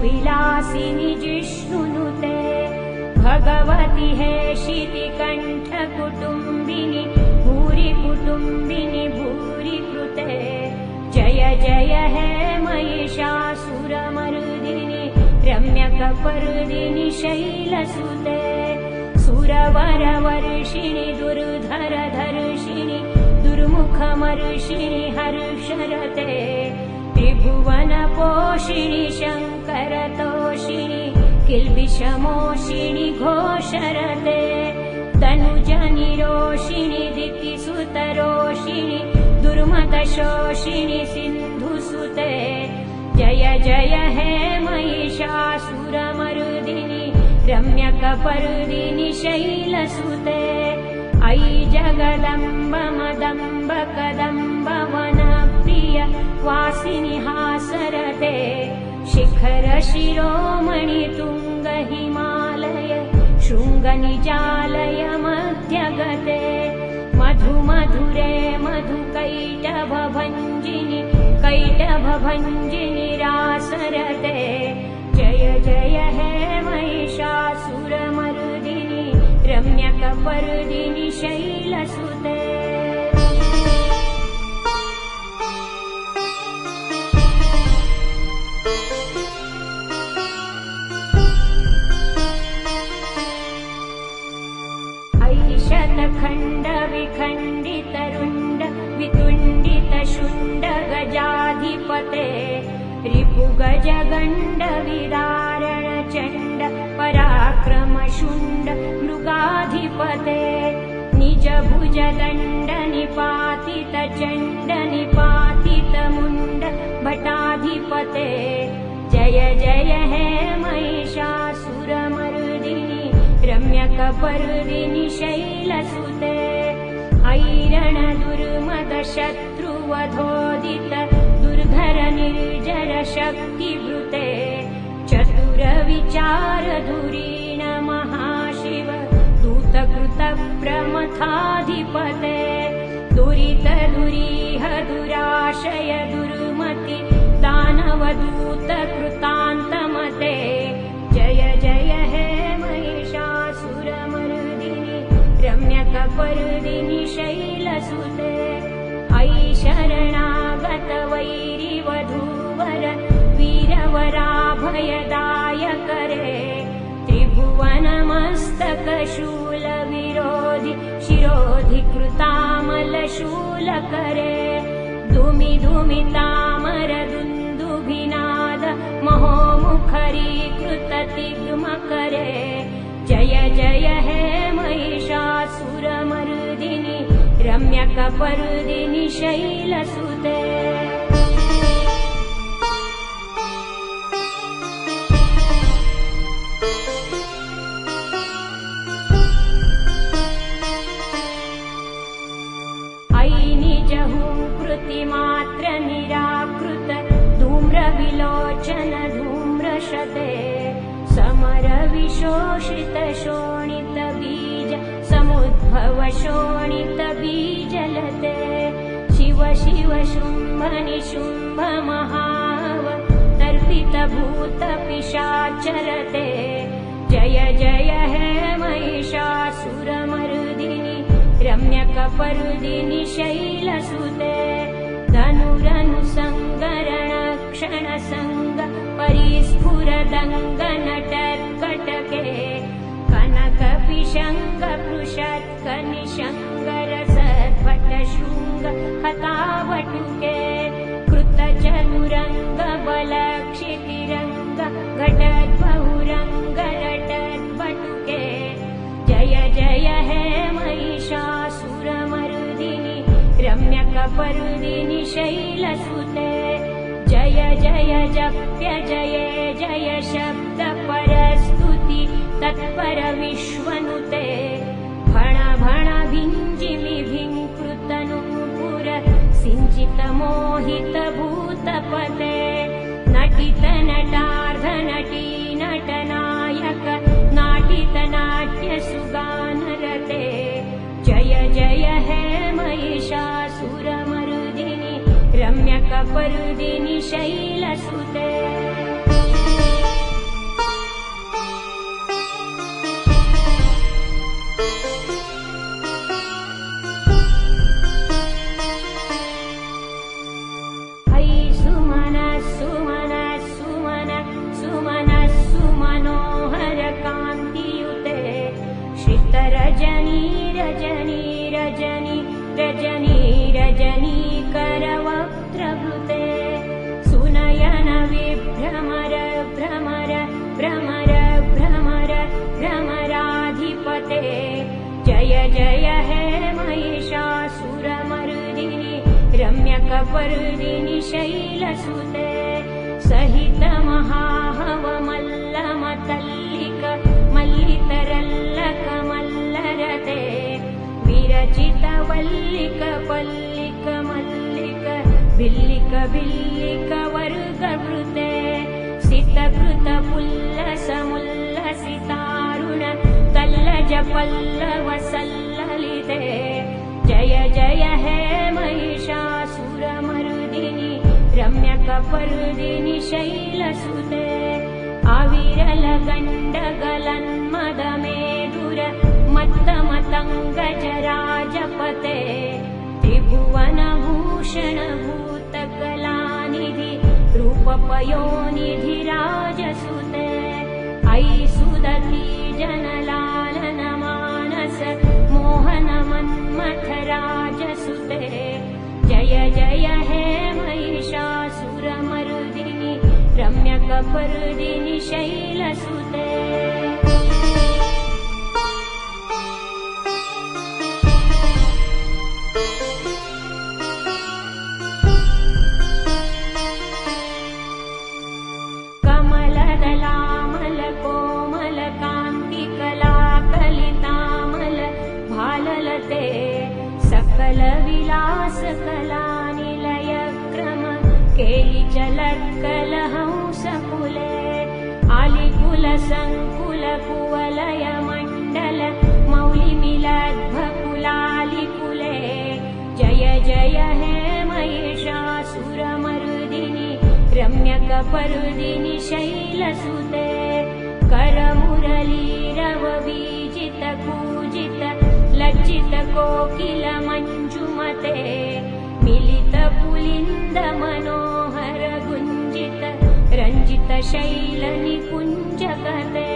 विलासिनि जिष्णुनुते भगवति हेशितिकण्ठ कुटुम्बिनि भूरि कुटुम्बिनि भूरि कृते जय जय हे महिषासुरमर्दिनि रम्यकपर्दिनि शैलसुते सुरवरवर्षिणि दुर्धरधर्षिणि दुर्मुखमर्षिणि हर्षरते त्रिभुवनपोषिणि शङ्करतोषिणि किल्बिषमोषिणि घोषरते तनुजनिरोषिणि दितिसुतरोषिणि दुर्मतशोषिणि सिन्धुसुते जय जय हे महिषासुरमर्दिनि रम्यकपर्दिनि शैलसुते अयि जगदम्ब मदम्ब कदम्ब वनप्रिय वासिनि हासरते शिखर शिरोमणि तुंग हिमालय शृङ्गनिजालय मध्यगते मधु मधुरे मधु कैटभभञ्जिनि कैटभभञ्जिनि रासरते जय जय हे महिषासुरमर्दिनि रम्यकपर्दिनि शैलसुते शतखण्ड विखण्डितरुण्ड वितुण्डित शुण्ड गजाधिपते रिपुगजगण्ड विदारण चण्ड पराक्रम शुण्ड मृगाधिपते निज भुज दण्ड निपातित चण्ड निपातित मुण्ड भटाधिपते जय जय हे महिषासुरमर्दिनि रम्यकपर्दिनि शैलसुते ऐरण दुर्मद शत्रुवधोदित दुर्धर निर्जर शक्तिवृते चतुर विचार धुरीण महाशिव दूतकृत प्रमथाधिपते दुरित दुरीह दुराशय दुर्मति दानवदूत कृतान्तमते जय जय हे महिषासुरमर्दिनि रम्यकपर्दिनि शैलसुते अयि शरणागत वैरिवधूवर वीरवराभयदायकरे त्रिभुवनमस्तकशूलविरोधि शिरोधि कृतामलशूलकरे धूमि धूमि तामर दुन्दुभिनाद महोमुखरीकृत तिग्मकरे जय जय हे महिषासुरमर्दिनि रम्यकपर्दिनि शैलसुते अयि निजहुङ्कृतिमात्र निराकृत धूम्रविलोचन धूम्रशते समर विशोषित शोणित बीज समुद्भव शोणित बीजलते शिव शिव शुम्भ निशुम्भ महाव तर्पित भूत पिशाचरते जय जय हे महिषासुरमर्दिनि रम्यकपर्दिनि शैलसुते धनुरनुसङ्गरण क्षणसङ्ग परिस्फुरदङ्ग नटर्कटके कनकपिशङ्ग पृषत्क निशङ्गर सद्भट शृङ्ग हतावटुके कृतचतुरङ्ग बलक्षितिरङ्ग घटद्बहुरङ्ग रटद्बटुके जय जय हे महिषासुरमर्दिनि रम्यकपर्दिनि शैलसुते जय जय जप्य जय जय शब्द परस्तुति तत्पर विश्वनुते भण भण भिञ्जिमि भिङ्कृतनूपुर सिञ्चित मोहित भूतपते नटित नटार्ध नटी नटनायक नाटित नाट्य सुगानरते जय जय हे महिषासुरमर्दिनि रम्यकपर्दिनि शैलसुते ते जय जय हे महिषासुरमर्दिनि रम्यकपर्दिनि शैलसुते सहित महाहवमल्लमतल्लिक मल्लितरल्लक मल्लरते विरचित वल्लिक पल्लिक मल्लिक भिल्लिक भिल्लिक वर्गवृते सितकृत पुल्लसमुल्लसितारुण तल्लज पल्लव सल्ललिते जय जय हे महिषासुरमर्दिनि रम्यकपर्दिनि शैलसुते अविरल गण्डगलन्मदमेधुर मत्तमतङ्गजराजपते त्रिभुवनभूषण भूतकलानिधि रूपपयोनिधि राजसुते अयि सुदती जनलालन मानस मोहन मन्मथ राजसुते जय जय हे महिषासुरमर्दिनि रम्यकपर्दिनि शैलसुते कमलदलामल कोमल कान्तिकलाकलितामल भाललते सकल विलास कलानिलय क्रम केलिचलत्कल हंसकुले आलिकुल संकुल कुवलय मण्डल मौलिमिलद्भकुलालिकुले जय जय हे महिषासुरमर्दिनि रम्यकपर्दिनि शैलसुते करमुरलीरववीजित कूजित लज्जित कोकिल मञ्जुमते मिलित पुलिन्द मनोहर गुञ्जित रञ्जित शैल निकुञ्जकते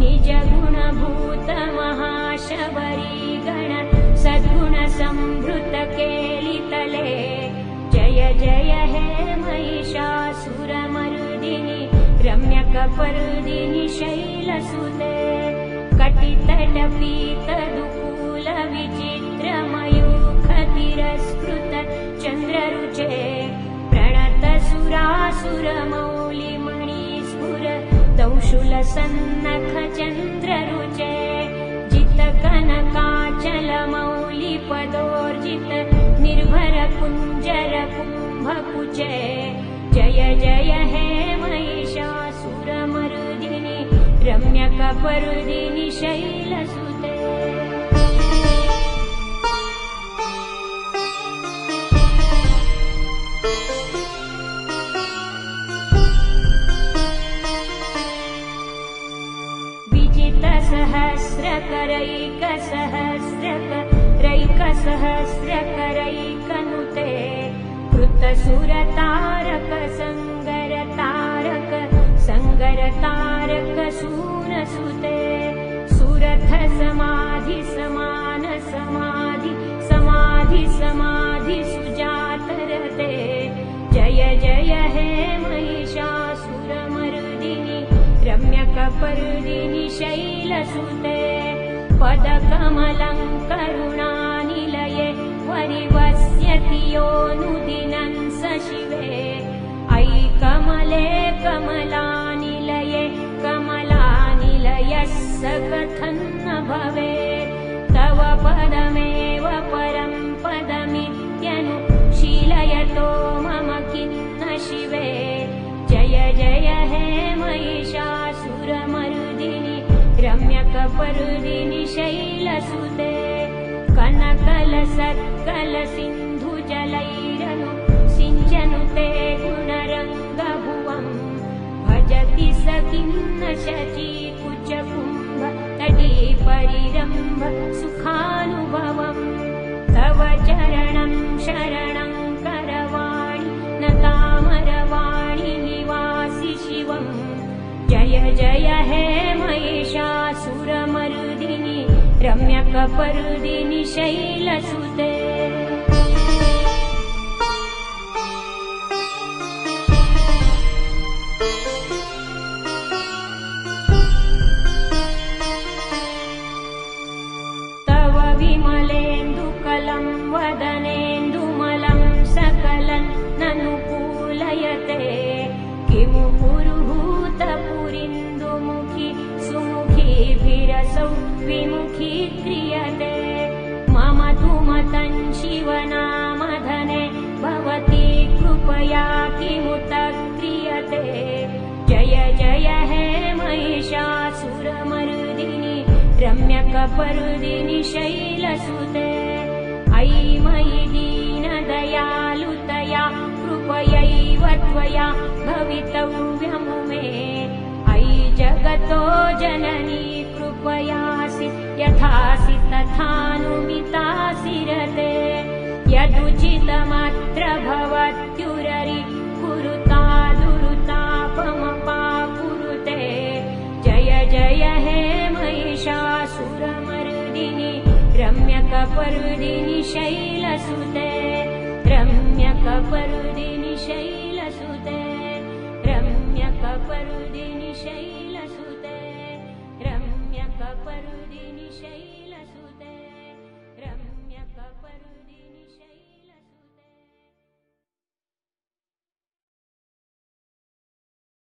निज गुणभूत महाशबरी गण सद्गुण संभृत केलितले जय जय हे महिषासुरमर्दिनि रम्यकपर्दिनि शैलसुते कटितटपीत दुकूल विचित्र मयूख तिरस्कृत चन्द्ररुचे प्रणत सुरासुर मौलिमणिस्फुर दंशुल सन्नख चन्द्ररुचे जित कनकाचल मौलिपदोर्जित निर्भर कुञ्जर कुम्भकुचे जय जय हे महिषासुरमर्दिनि रम्यकपर्दिनि शैलसुते विजित सहस्रकरैकसहस्रकरैकनुते कृतसुरतारक संगरतारक सूनसुते सुरथ समाधि समान समाधि समाधि समाधि सुजातरते जय जय हे महिषासुरमर्दिनि रम्यकपर्दिनि शैलसुते पदकमलङ्करुणानिलये परिवस्यति योऽनुदिनं स शिवे अयि कमले कमलानिलये कमलानिलयः स कथन्न भवेत् तव पदमेव परं पदमित्यनुशीलयतो मम किन्न शिवे जय जय हे महिषासुरमर्दिनि रम्यकपर्दिनि शैलसुते कनकल सत्कल सिन्धुजलैरनु सिञ्चनुते गुणरङ्गभुवम् भजति स किन्न शचीकुचकुम्भ तटी परिरम्भ सुखानुभवम् तव चरणं शरणं करवाणि न तामरवाणि निवासि शिवम् जय जय हे महिषासुरमर्दिनि रम्यकपर्दिनि शैलसुते स्त्रीभिरसौ विमुखीक्रियते मम तु मतं शिवनामधने भवती कृपया किमुत क्रियते जय जय हे महिषासुरमर्दिनि रम्यकपर्दिनि शैलसुते अयि मयि दीनदयालुतया कृपयैव त्वया भवितव्यं मे अयि जगतो जननी कृपयासि यथासि तथानुमितासि रते यदुचितमत्र भवत्युररि कुरुता दुरुतापमपाकुरुते जय जय हे महिषासुरमर्दिनि रम्यकपर्दिनि शैलसुते रम्यकपर्दिनि शैलसुते रम्यकपर्दिनि शैलसुते रम्यकपर्दिनि शैलसुते रम्यकपर्दिनि